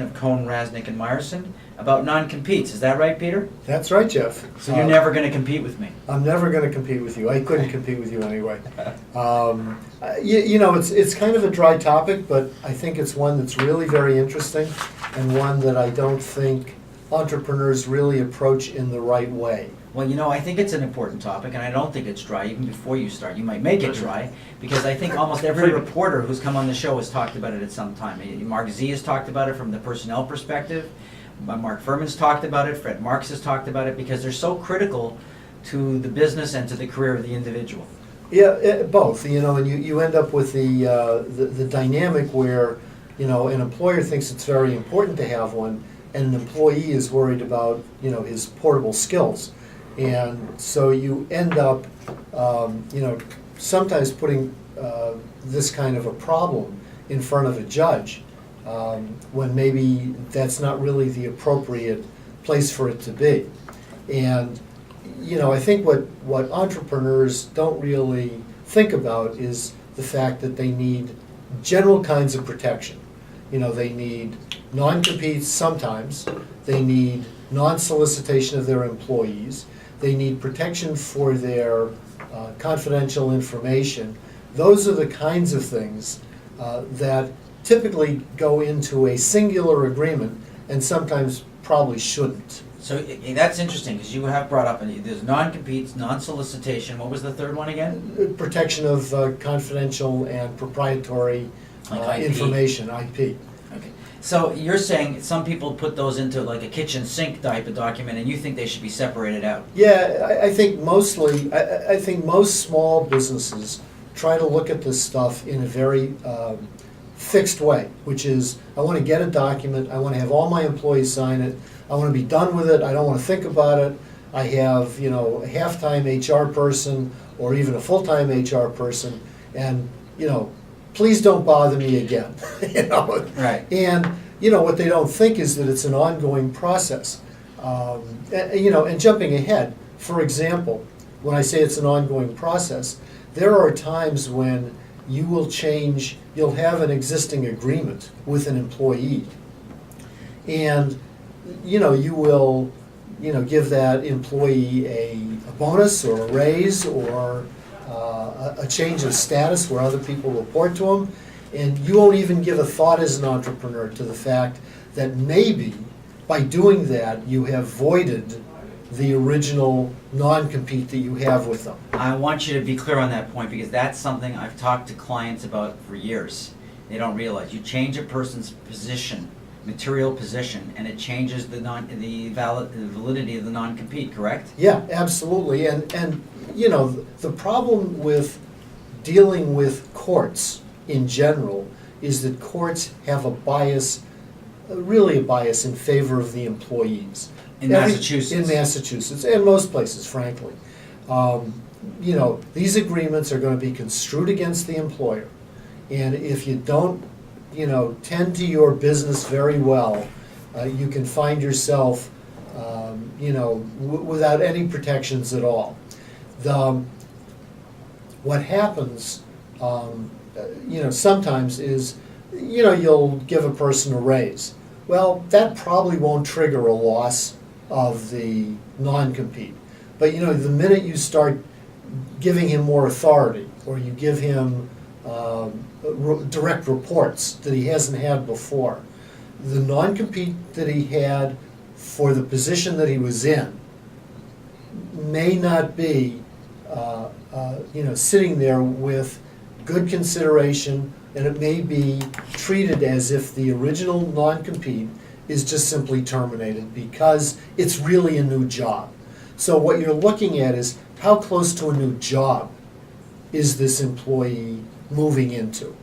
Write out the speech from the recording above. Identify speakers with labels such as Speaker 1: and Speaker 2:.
Speaker 1: of Cohn, Rasnick, and Myerson about non-competes. Is that right, Peter?
Speaker 2: That's right, Jeff.
Speaker 1: So you're never going to compete with me?
Speaker 2: I'm never going to compete with you. I couldn't compete with you anyway. It's kind of a dry topic, but I think it's one that's really very interesting and one that I don't think entrepreneurs really approach in the right way.
Speaker 1: Well, I think it's an important topic, and I don't think it's dry. Even before you start, you might make it dry, because I think almost every reporter who's come on the show has talked about it at some time. Mark Z has talked about it from the personnel perspective. Mark Furman's talked about it. Fred Marks has talked about it, because they're so critical to the business and to the career of the individual.
Speaker 2: Yeah, both. And you end up with the dynamic where an employer thinks it's very important to have one, and an employee is worried about his portable skills. And so you end up, sometimes putting this kind of a problem in front of a judge when maybe that's not really the appropriate place for it to be. And, I think what entrepreneurs don't really think about is the fact that they need general kinds of protection. They need non-competes sometimes, they need non-solicitation of their employees, they need protection for their confidential information. Those are the kinds of things that typically go into a singular agreement and sometimes probably shouldn't.
Speaker 1: So that's interesting, because you have brought up, there's non-competes, non-solicitation. What was the third one again?
Speaker 2: Protection of confidential and proprietary
Speaker 1: Like IP.
Speaker 2: information, IP.
Speaker 1: Okay. So you're saying some people put those into like a kitchen sink type of document, and you think they should be separated out?
Speaker 2: Yeah, I think mostly, I think most small businesses try to look at this stuff in a very fixed way, which is, I want to get a document, I want to have all my employees sign it, I want to be done with it, I don't want to think about it. I have, a half-time HR person or even a full-time HR person, and, please don't bother me again.
Speaker 1: Right.
Speaker 2: And, what they don't think is that it's an ongoing process. And jumping ahead, for example, when I say it's an ongoing process, there are times when you'll have an existing agreement with an employee. And, you will, give that employee a bonus or a raise or a change of status where other people report to them. And you won't even give a thought as an entrepreneur to the fact that maybe by doing that you have voided the original non-compete that you have with them.
Speaker 1: I want you to be clear on that point, because that's something I've talked to clients about for years. They don't realize you change a person's position, material position, and it changes the validity of the non-compete, correct?
Speaker 2: Yeah, absolutely. And the problem with dealing with courts in general is that courts have a bias, really a bias in favor of the employees.
Speaker 1: In Massachusetts.
Speaker 2: In Massachusetts, and most places, frankly. These agreements are going to be construed against the employer. And if you don't, tend to your business very well, you can find yourself, without any protections at all. What happens, sometimes is, you'll give a person a raise. Well, that probably won't trigger a loss of the non-compete. But the minute you start giving him more authority, or you give him direct reports that he hasn't had before, the non-compete that he had for the position that he was in may not be sitting there with good consideration, and it may be treated as if the original non-compete is just simply terminated because it's really a new job. So what you're looking at is, how close to a new job is this employee moving into?